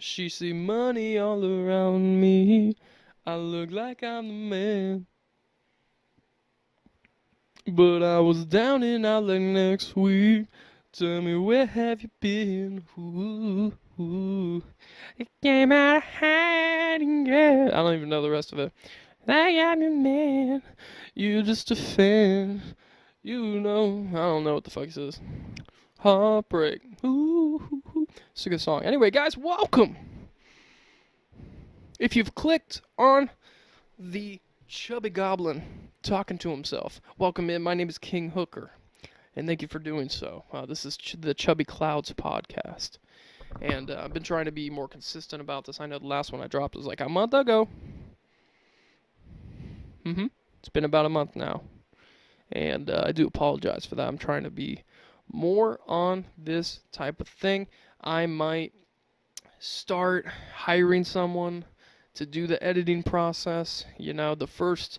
She see money all around me. I look like I'm the man. But I was down and out like next week. Tell me where have you been? Ooh, ooh. It came out of hiding, yeah. I don't even know the rest of it. I am your man. You just a fan. You know, I don't know what the fuck this is. Heartbreak. Ooh, it's a good song. Anyway, guys, welcome. If you've clicked on the Chubby Goblin talking to himself, welcome in. My name is King Hooker, and thank you for doing so. This is the Chubby Clouds podcast, and I've been trying to be more consistent about this. I know the last one I dropped was like a month ago. It's been about a month now, and I do apologize for that. I'm trying to be more on this type of thing. I might start hiring someone to do the editing process. You know, the first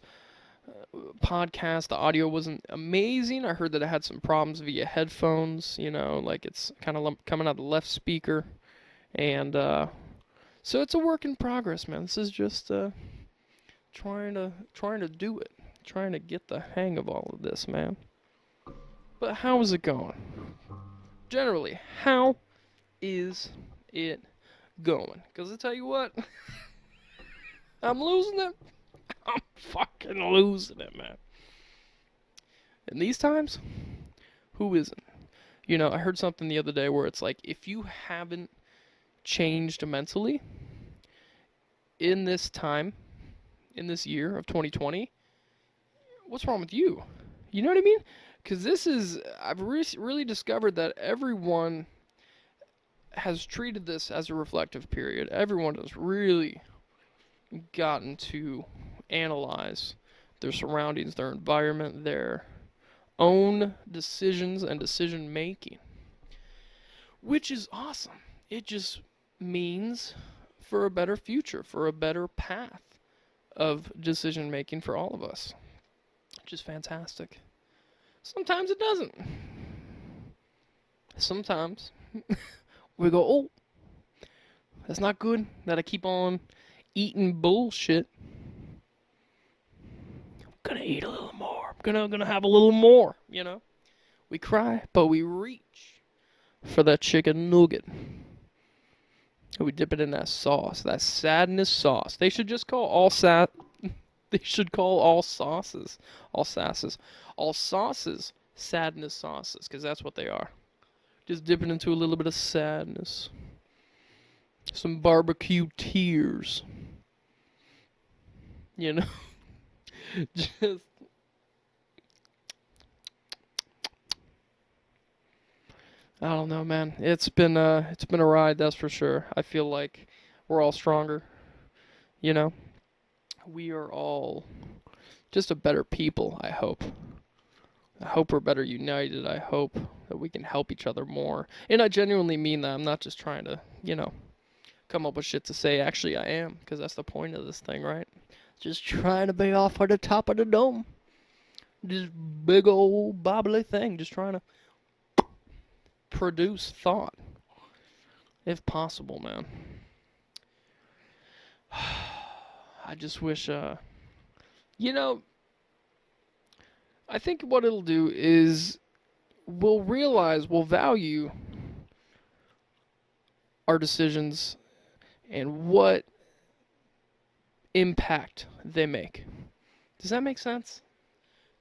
podcast, the audio wasn't amazing. I heard that it had some problems via headphones, you know, like it's kind of coming out the left speaker. And so it's a work in progress, man. This is just trying to do it. Trying to get the hang of all of this, man. But how is it going? Generally, how is it going? Because I tell you what, I'm losing it. I'm fucking losing it, man. And these times, who isn't? You know, I heard something the other day where it's like, if you haven't changed mentally in this time, in this year of 2020, what's wrong with you? You know what I mean? Because I've really discovered that everyone has treated this as a reflective period. Everyone has really gotten to analyze their surroundings, their environment, their own decisions and decision making, which is awesome. It just means for a better future, for a better path of decision making for all of us, which is fantastic. Sometimes it doesn't. Sometimes we go, oh, that's not good that I keep on eating bullshit. I'm gonna eat a little more. I'm gonna have a little more, you know? We cry, but we reach for that chicken nugget. And we dip it in that sauce, that sadness sauce. They should just call they should call all sauces, all sauces sadness sauces, because that's what they are. Just dipping into a little bit of sadness. Some barbecue tears. You know? Just I don't know, man. It's been a ride, that's for sure. I feel like we're all stronger, you know? We are all just a better people, I hope. I hope we're better united. I hope that we can help each other more. And I genuinely mean that. I'm not just trying to, you know, come up with shit to say. Actually, I am, because that's the point of this thing, right? Just trying to be off at the top of the dome. This big old bobbly thing. Just trying to produce thought, if possible, man. I just wish, you know, I think what it'll do is we'll value our decisions and what impact they make. Does that make sense?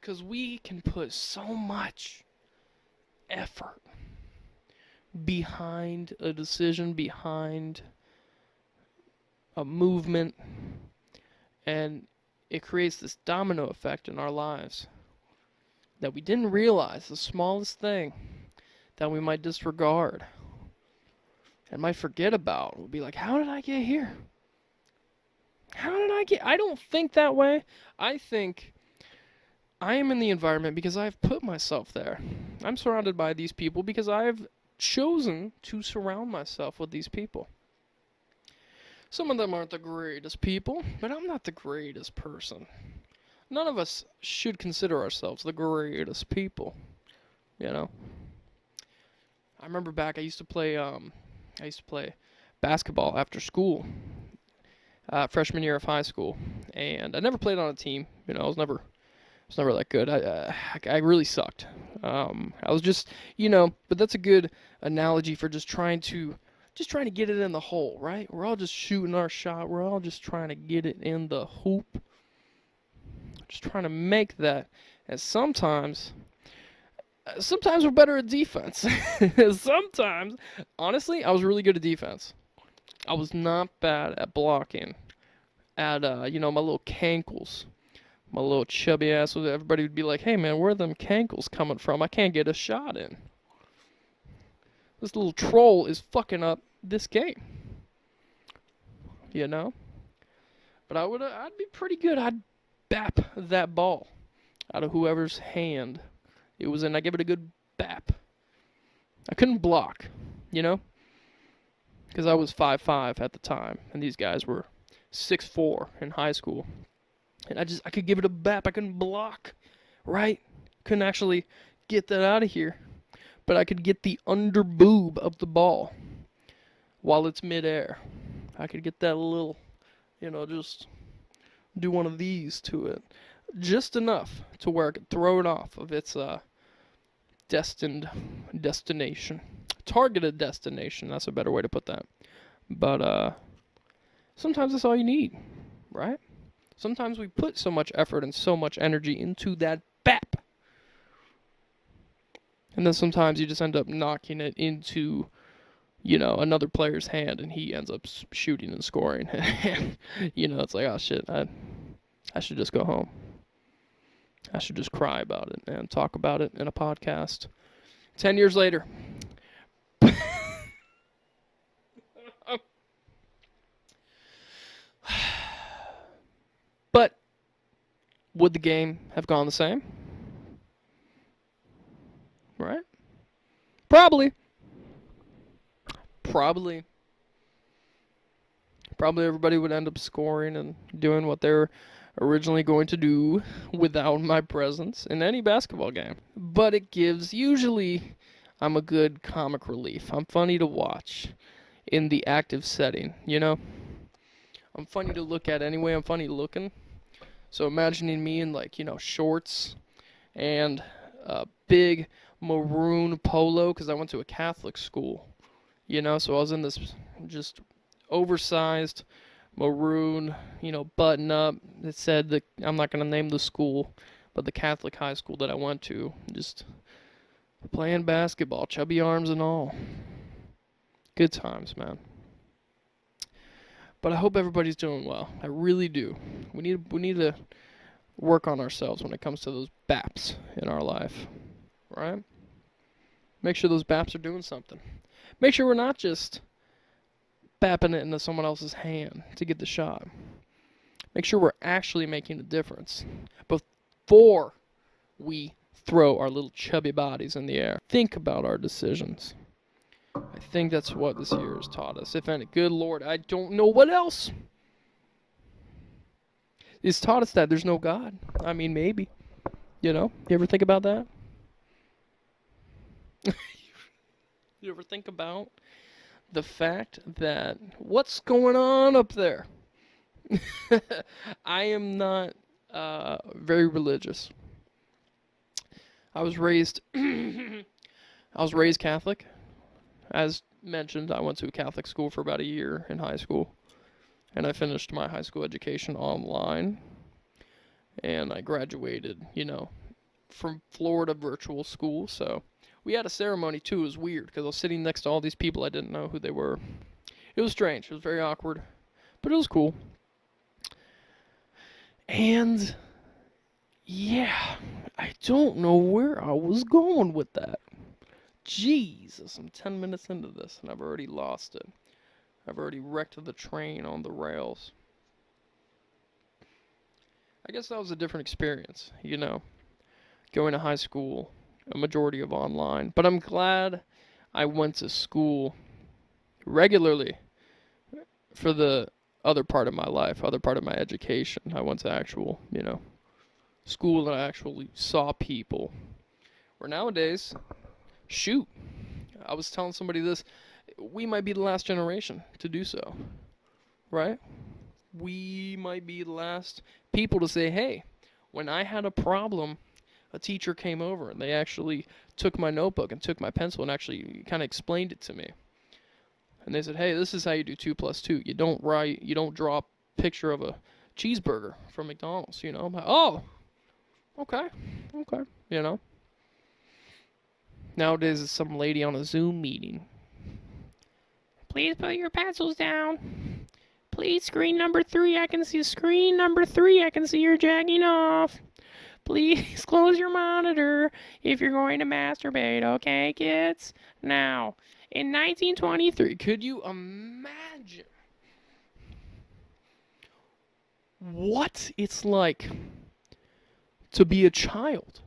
Because we can put so much effort behind a decision, behind a movement, and it creates this domino effect in our lives that we didn't realize, the smallest thing that we might disregard and might forget about. We'll be like, how did I get here? I don't think that way. I think I am in the environment because I've put myself there. I'm surrounded by these people because I've chosen to surround myself with these people. Some of them aren't the greatest people, but I'm not the greatest person. None of us should consider ourselves the greatest people, you know? I remember back, I used to play basketball after school, freshman year of high school, and I never played on a team. I was never that good. I really sucked. I was just, but that's a good analogy for just trying to get it in the hole, right? We're all just shooting our shot. We're all just trying to get it in the hoop. Just trying to make that. And sometimes we're better at defense. Sometimes, honestly, I was really good at defense. I was not bad at blocking. At my little cankles, my little chubby ass. Everybody would be like, "Hey man, where are them cankles coming from? I can't get a shot in. This little troll is fucking up this game." But I'd be pretty good. I'd bap that ball out of whoever's hand it was in. I give it a good bap. I couldn't block, because I was 5'5" at the time, and these guys were 6'4" in high school. And I could give it a bap. I couldn't block, right? Couldn't actually get that out of here. But I could get the under boob of the ball while it's midair. I could get that little, just do one of these to it. Just enough to where I could throw it off of its destined destination. Targeted destination. That's a better way to put that. But sometimes that's all you need, right? Sometimes we put so much effort and so much energy into that bap. And then sometimes you just end up knocking it into, another player's hand, and he ends up shooting and scoring. It's like, oh shit, I should just go home. I should just cry about it and talk about it in a podcast. 10 years later. But would the game have gone the same? Right? Probably everybody would end up scoring and doing what they were originally going to do without my presence in any basketball game. But usually I'm a good comic relief. I'm funny to watch in the active setting, I'm funny to look at anyway. I'm funny looking. So imagining me in shorts and a big maroon polo, because I went to a Catholic school, so I was in this just oversized maroon, button up. It said that I'm not going to name the school, but the Catholic high school that I went to, just playing basketball, chubby arms and all. Good times, man. But I hope everybody's doing well. I really do. We need to work on ourselves when it comes to those BAPs in our life, right? Make sure those BAPs are doing something. Make sure we're not just bapping it into someone else's hand to get the shot. Make sure we're actually making a difference before we throw our little chubby bodies in the air. Think about our decisions. I think that's what this year has taught us. If any, good Lord, I don't know what else. It's taught us that there's no God. I mean, maybe. You ever think about that? You ever think about the fact that what's going on up there? I am not very religious. I was raised Catholic. As mentioned, I went to a Catholic school for about a year in high school, and I finished my high school education online, and I graduated, from Florida virtual school. So we had a ceremony too. It was weird because I was sitting next to all these people I didn't know who they were. It was strange. It was very awkward, but it was cool. And yeah, I don't know where I was going with that. Jesus, I'm 10 minutes into this and I've already lost it. I've already wrecked the train on the rails. I guess that was a different experience, going to high school, a majority of online. But I'm glad I went to school regularly for the other part of my life, other part of my education. I went to actual, school and I actually saw people. Where nowadays, shoot, I was telling somebody this, we might be the last generation to do so, right? We might be the last people to say, hey, when I had a problem, a teacher came over and they actually took my notebook and took my pencil and actually kind of explained it to me. And they said, hey, this is how you do 2 plus 2. You don't draw a picture of a cheeseburger from McDonald's, you know? I'm like, oh, okay, you know? Nowadays, it's some lady on a Zoom meeting. Please put your pencils down. Please, screen number 3, I can see screen number 3, I can see you're jacking off. Please close your monitor if you're going to masturbate, okay, kids? Now, in 1923, could you imagine what it's like to be a child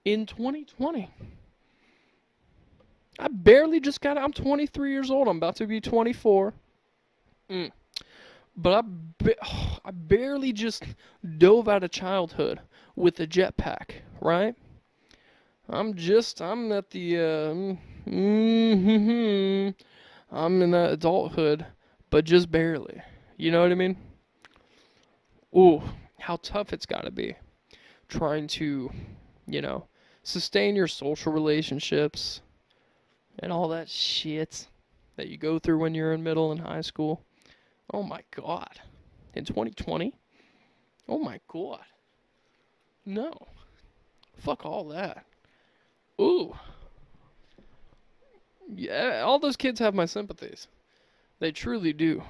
in 2020? I barely just got out. I'm 23 years old. I'm about to be 24. But I barely just dove out of childhood with a jetpack, right? I'm at the, I'm in that adulthood, but just barely. You know what I mean? Ooh, how tough it's gotta be. Trying to, sustain your social relationships and all that shit that you go through when you're in middle and high school. Oh my god. In 2020? Oh my god. No. Fuck all that. Ooh. Yeah, all those kids have my sympathies. They truly do.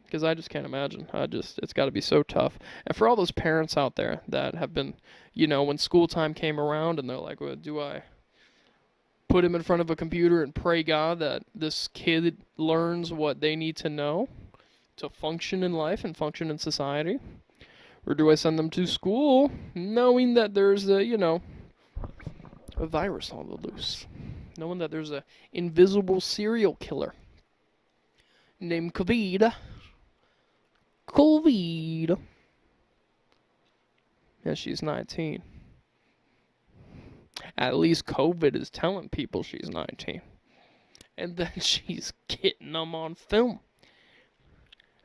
Because I just can't imagine. It's got to be so tough. And for all those parents out there that have been, when school time came around and they're like, well, do I put him in front of a computer and pray God that this kid learns what they need to know to function in life and function in society? Or do I send them to school knowing that there's a virus on the loose? Knowing that there's a invisible serial killer named COVID. And she's 19. At least COVID is telling people she's 19. And then she's getting them on film.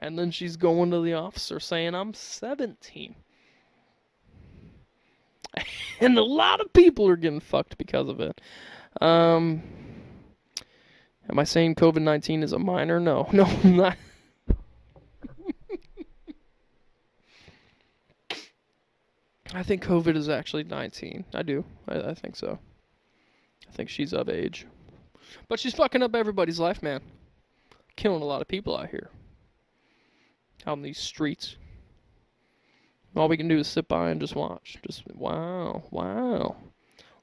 And then she's going to the officer saying, I'm 17. And a lot of people are getting fucked because of it. Am I saying COVID-19 is a minor? No, I'm not. I think COVID is actually 19. I do. I think so. I think she's of age. But she's fucking up everybody's life, man. Killing a lot of people out here. Out in these streets. All we can do is sit by and just watch. Just, wow.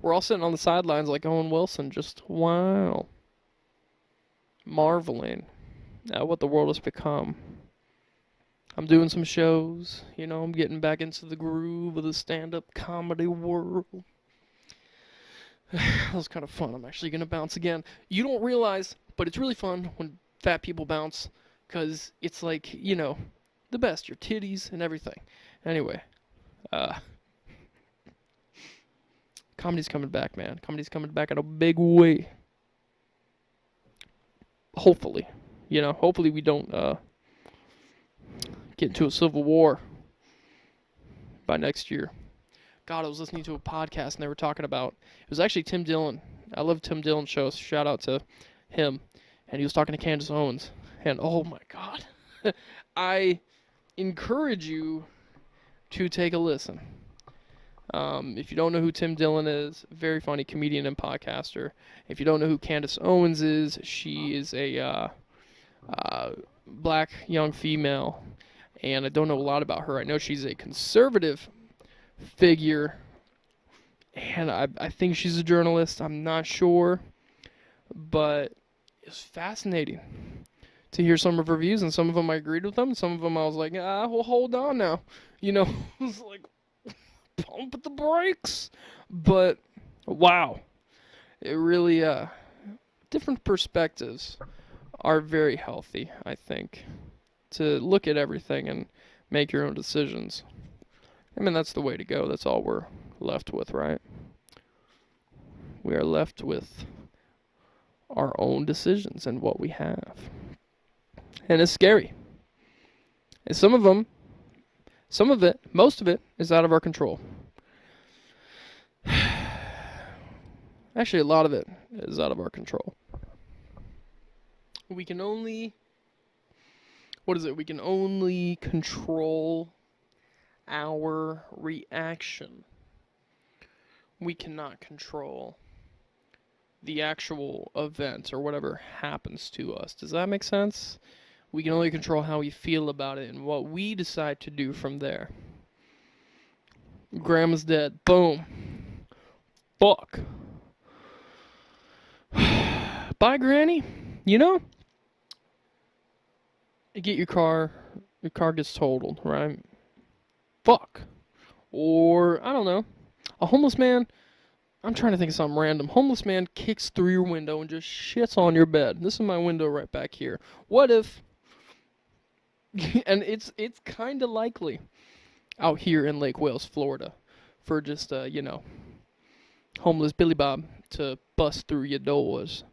We're all sitting on the sidelines like Owen Wilson. Just, wow. Marveling at what the world has become. I'm doing some shows, I'm getting back into the groove of the stand-up comedy world. That was kind of fun. I'm actually going to bounce again. You don't realize, but it's really fun when fat people bounce, because it's like, the best, your titties and everything. Anyway, comedy's coming back, man. Comedy's coming back in a big way. Hopefully. Hopefully we don't, get into a civil war by next year. God, I was listening to a podcast and they were talking about, it was actually Tim Dillon. I love Tim Dillon's show. Shout out to him. And he was talking to Candace Owens. And oh my God. I encourage you to take a listen. If you don't know who Tim Dillon is, very funny comedian and podcaster. If you don't know who Candace Owens is, she is a black young female. And I don't know a lot about her. I know she's a conservative figure. And I think she's a journalist. I'm not sure. But it's fascinating to hear some of her views. And some of them I agreed with them. Some of them I was like, well, hold on now. It was like, pump the brakes. But, wow. It really, different perspectives are very healthy, I think. To look at everything and make your own decisions. I mean, that's the way to go. That's all we're left with, right? We are left with our own decisions and what we have. And it's scary. And some of it, most of it, is out of our control. Actually, a lot of it is out of our control. We can only, what is it? We can only control our reaction. We cannot control the actual event or whatever happens to us. Does that make sense? We can only control how we feel about it and what we decide to do from there. Grandma's dead. Boom. Fuck. Bye, Granny. You know, you get your car gets totaled, right? Fuck. Or, I don't know, a homeless man, I'm trying to think of something random. Homeless man kicks through your window and just shits on your bed. This is my window right back here. What if, and it's kind of likely out here in Lake Wales, Florida, for just, homeless Billy Bob to bust through your doors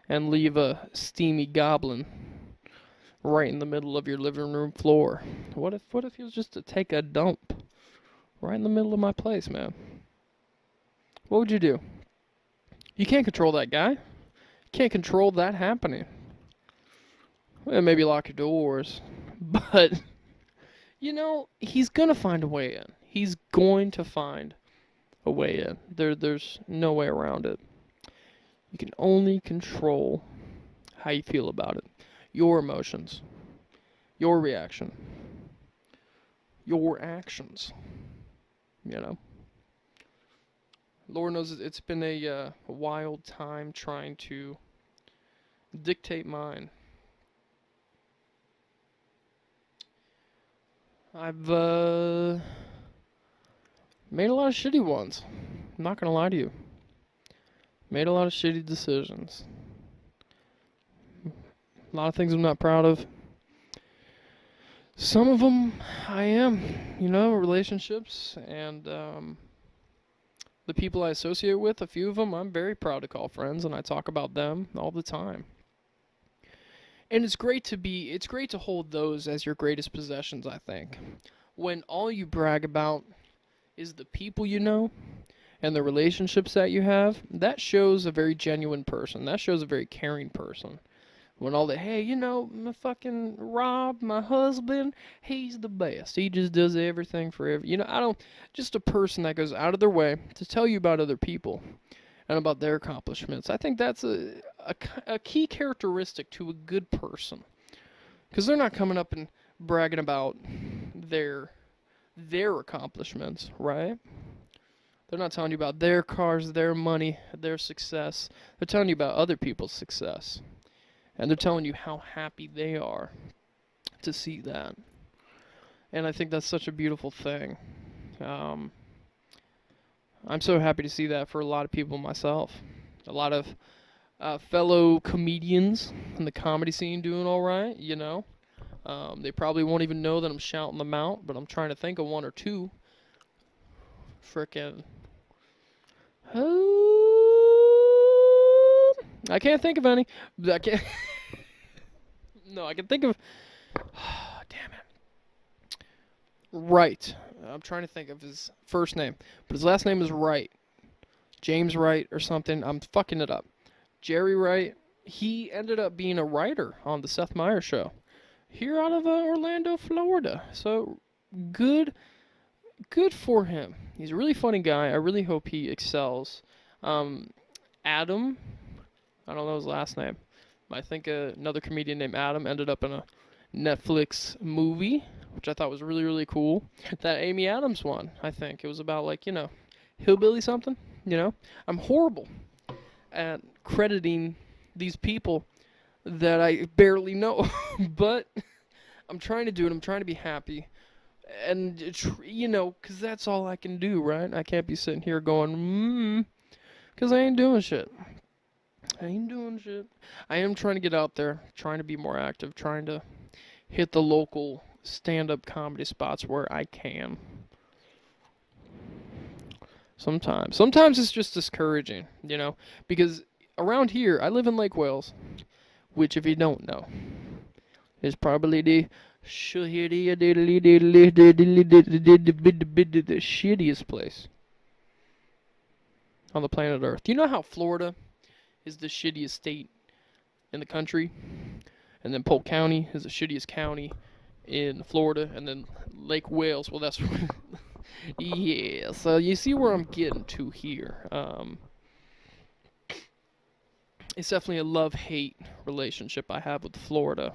and leave a steamy goblin right in the middle of your living room floor. What if he was just to take a dump right in the middle of my place, man? What would you do? You can't control that guy. You can't control that happening. Well, maybe lock your doors, but he's gonna find a way in. He's going to find a way in. There's no way around it. You can only control how you feel about it. Your emotions, your reaction, your actions. Lord knows it's been a wild time trying to dictate mine. I've made a lot of shitty ones. I'm not gonna lie to you. Made a lot of shitty decisions. A lot of things I'm not proud of. Some of them I am, relationships and the people I associate with. A few of them I'm very proud to call friends, and I talk about them all the time. And it's great to hold those as your greatest possessions, I think. When all you brag about is the people you know and the relationships that you have, that shows a very genuine person. That shows a very caring person. When all the, hey, my fucking Rob, my husband, he's the best. He just does everything for just a person that goes out of their way to tell you about other people and about their accomplishments. I think that's a key characteristic to a good person. Because they're not coming up and bragging about their accomplishments, right? They're not telling you about their cars, their money, their success. They're telling you about other people's success. And they're telling you how happy they are to see that. And I think that's such a beautiful thing. I'm so happy to see that for a lot of people myself. A lot of fellow comedians in the comedy scene doing all right, They probably won't even know that I'm shouting them out, but I'm trying to think of one or two. Frickin'. I can't think of any. I can't. No, I can think of. Damn it. Wright. I'm trying to think of his first name, but his last name is Wright. James Wright or something. I'm fucking it up. Jerry Wright. He ended up being a writer on the Seth Meyers show here out of Orlando, Florida. So good for him. He's a really funny guy. I really hope he excels. Adam. I don't know his last name. I think another comedian named Adam ended up in a Netflix movie, which I thought was really, really cool. That Amy Adams one, I think. It was about, hillbilly something, I'm horrible at crediting these people that I barely know, but I'm trying to do it. I'm trying to be happy. And, because that's all I can do, right? I can't be sitting here going, because I ain't doing shit. I am trying to get out there, trying to be more active, trying to hit the local stand-up comedy spots where I can. Sometimes it's just discouraging, because around here, I live in Lake Wales, which, if you don't know, is probably the shittiest place on the planet Earth. Do you know how Florida is the shittiest state in the country? And then Polk County is the shittiest county in Florida, and then Lake Wales. Well, that's yeah. So you see where I'm getting to here. It's definitely a love-hate relationship I have with Florida,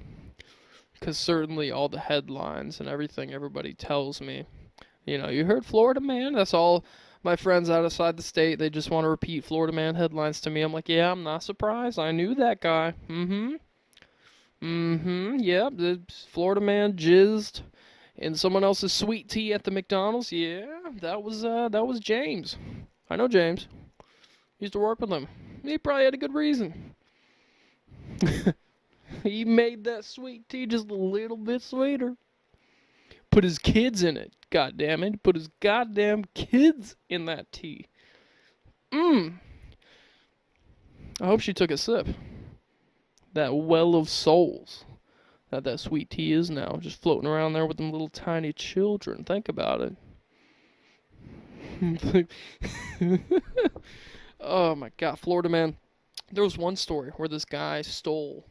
because certainly all the headlines and everything everybody tells me, you heard Florida man? That's all my friends outside the state. They just want to repeat Florida man headlines to me. I'm like, yeah, I'm not surprised. I knew that guy. Yeah, the Florida man jizzed in someone else's sweet tea at the McDonald's. Yeah, that was James. I know James. Used to work with him. He probably had a good reason. He made that sweet tea just a little bit sweeter. Put his kids in it. God damn it. Put his goddamn kids in that tea. I hope she took a sip. That well of souls that sweet tea is now, just floating around there with them little tiny children. Think about it. Oh my god, Florida man. There was one story where this guy stole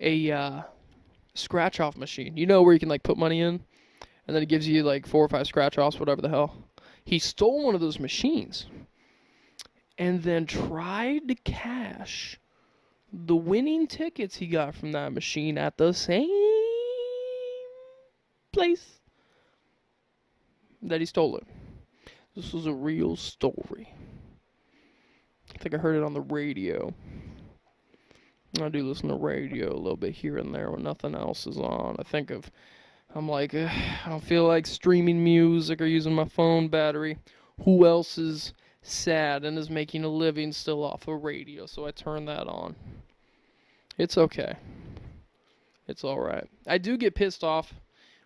a scratch off machine. You know, where you can like put money in and then it gives you like 4 or 5 scratch offs, whatever the hell. He stole one of those machines and then tried to cash the winning tickets he got from that machine at the same place that he stole it. This was a real story. I think I heard it on the radio. I do listen to radio a little bit here and there when nothing else is on. I'm like, I don't feel like streaming music or using my phone battery. Who else is sad and is making a living still off of radio? So I turn that on. It's okay. It's alright. I do get pissed off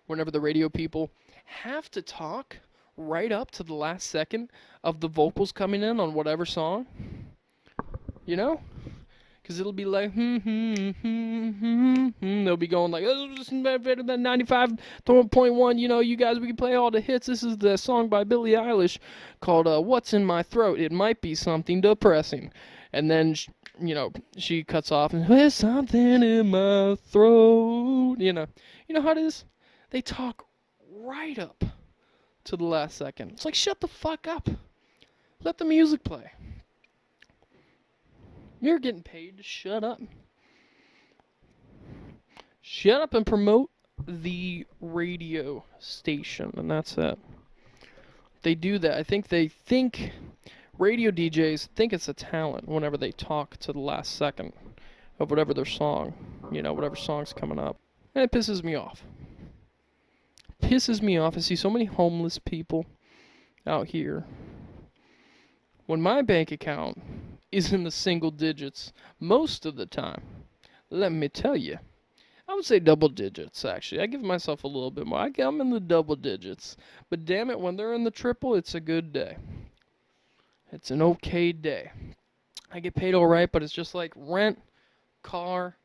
whenever the radio people have to talk right up to the last second of the vocals coming in on whatever song. You know? Because it'll be like, they'll be going like, this is better than 95.1, you guys, we can play all the hits. This is the song by Billie Eilish called What's in My Throat. It might be something depressing. And then, she cuts off and, there's something in my throat. You know how it is? They talk right up to the last second. It's like, shut the fuck up. Let the music play. You're getting paid to shut up. Shut up and promote the radio station, and that's it. They do that. I think radio DJs think it's a talent whenever they talk to the last second of whatever their song, whatever song's coming up. And it pisses me off. Pisses me off. I see so many homeless people out here. When my bank account is in the single digits most of the time, let me tell you, I would say double digits, actually. I give myself a little bit more. I'm in the double digits. But damn it, when they're in the triple, it's a good day. It's an okay day. I get paid all right, but it's just like rent, car,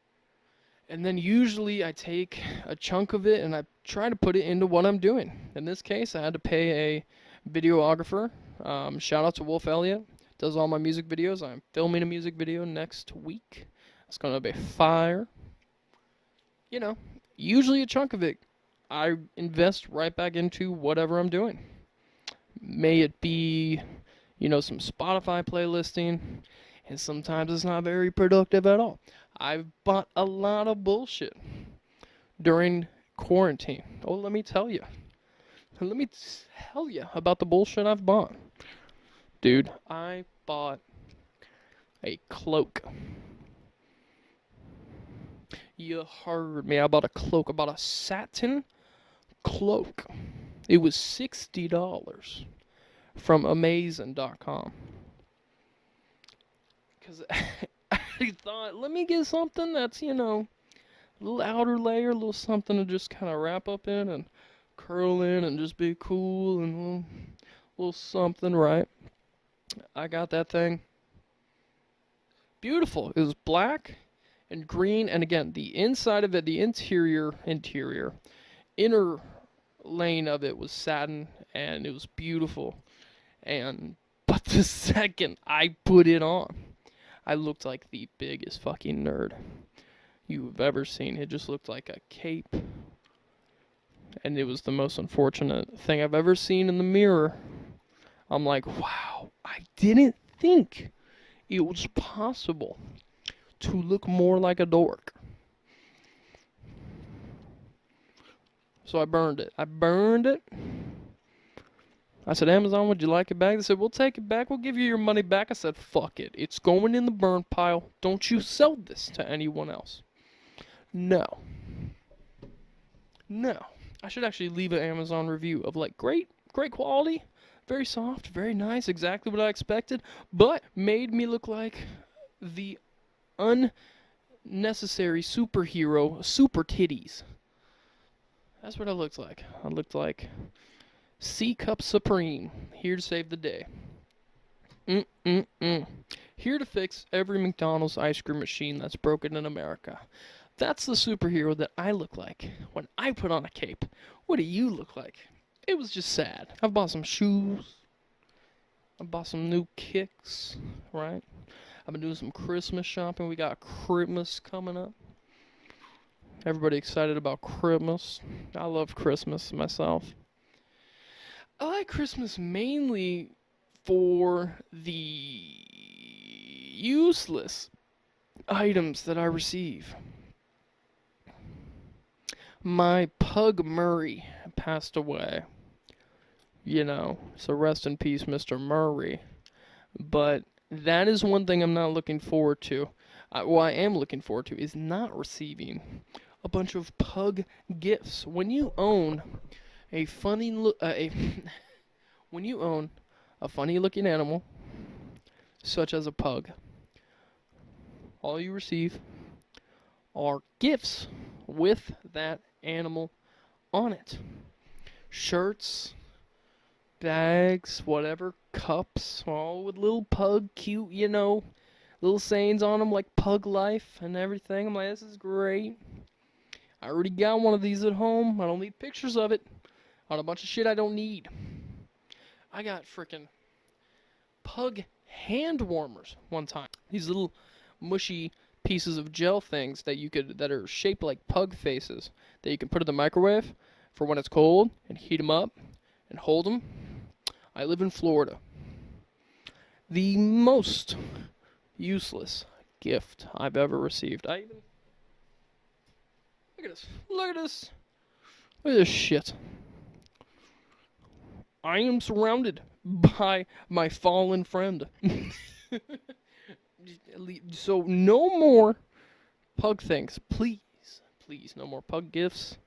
and then usually I take a chunk of it and I try to put it into what I'm doing. In this case, I had to pay a videographer. Shout out to Wolf Elliott. Does all my music videos. I'm filming a music video next week. It's going to be fire. Usually a chunk of it I invest right back into whatever I'm doing. May it be, some Spotify playlisting, and sometimes it's not very productive at all. I've bought a lot of bullshit during quarantine. Oh, let me tell you. Let me tell you about the bullshit I've bought. Dude, I bought a cloak. You heard me. I bought a cloak. I bought a satin cloak. It was $60 from Amazon.com. Because I thought, let me get something that's, a little outer layer, a little something to just kind of wrap up in and curl in and just be cool and a little something, right? I got that thing. beautiful. It was black and green, and again, the inside of it, the inner lane of it was satin, and it was beautiful. But the second I put it on, I looked like the biggest fucking nerd you've ever seen. It just looked like a cape. And it was the most unfortunate thing I've ever seen in the mirror. I'm like, wow, I didn't think it was possible to look more like a dork. So I burned it. I said, Amazon, would you like it back? They said, we'll take it back. We'll give you your money back. I said, fuck it. It's going in the burn pile. Don't you sell this to anyone else. No. I should actually leave an Amazon review of like great quality, very soft, very nice, exactly what I expected, but made me look like the unnecessary superhero, super titties. That's what I looked like. I looked like C Cup Supreme, here to save the day. Here to fix every McDonald's ice cream machine that's broken in America. That's the superhero that I look like when I put on a cape. What do you look like? It was just sad. I've bought some shoes. I bought some new kicks, right? I've been doing some Christmas shopping. We got Christmas coming up. Everybody excited about Christmas. I love Christmas myself. I like Christmas mainly for the useless items that I receive. My pug Murray passed away. So rest in peace, Mr. Murray. But that is one thing I'm not looking forward to. What I am looking forward to is not receiving a bunch of pug gifts. When you own a funny looking animal, such as a pug, all you receive are gifts with that animal on it. Shirts, bags, whatever, cups, all with little pug cute, little sayings on them like pug life and everything. I'm like, this is great. I already got one of these at home. I don't need pictures of it on a bunch of shit I don't need. I got frickin' pug hand warmers one time. These little mushy pieces of gel things that are shaped like pug faces that you can put in the microwave for when it's cold and heat them up and hold them. I live in Florida. The most useless gift I've ever received. Look at this shit. I am surrounded by my fallen friend. So no more pug things, please, no more pug gifts.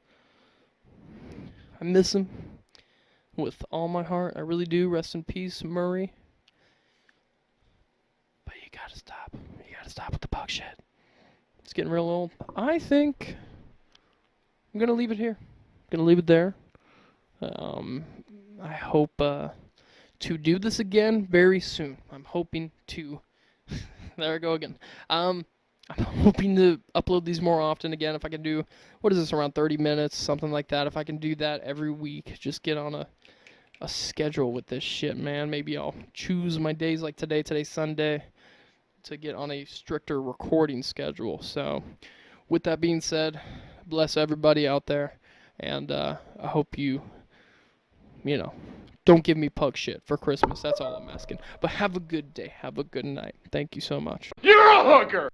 I miss him with all my heart. I really do. Rest in peace, Murray. But you gotta stop with the pug shit. It's getting real old. I think I'm gonna leave it here. I'm gonna leave it there. I hope to do this again very soon. I'm hoping to. There I go again. I'm hoping to upload these more often again. If I can do, what is this, around 30 minutes, something like that. If I can do that every week, just get on a schedule with this shit, man. Maybe I'll choose my days like today. Today's Sunday, to get on a stricter recording schedule. So, with that being said, bless everybody out there, and I hope you don't give me pug shit for Christmas. That's all I'm asking. But have a good day. Have a good night. Thank you so much. You're a hooker!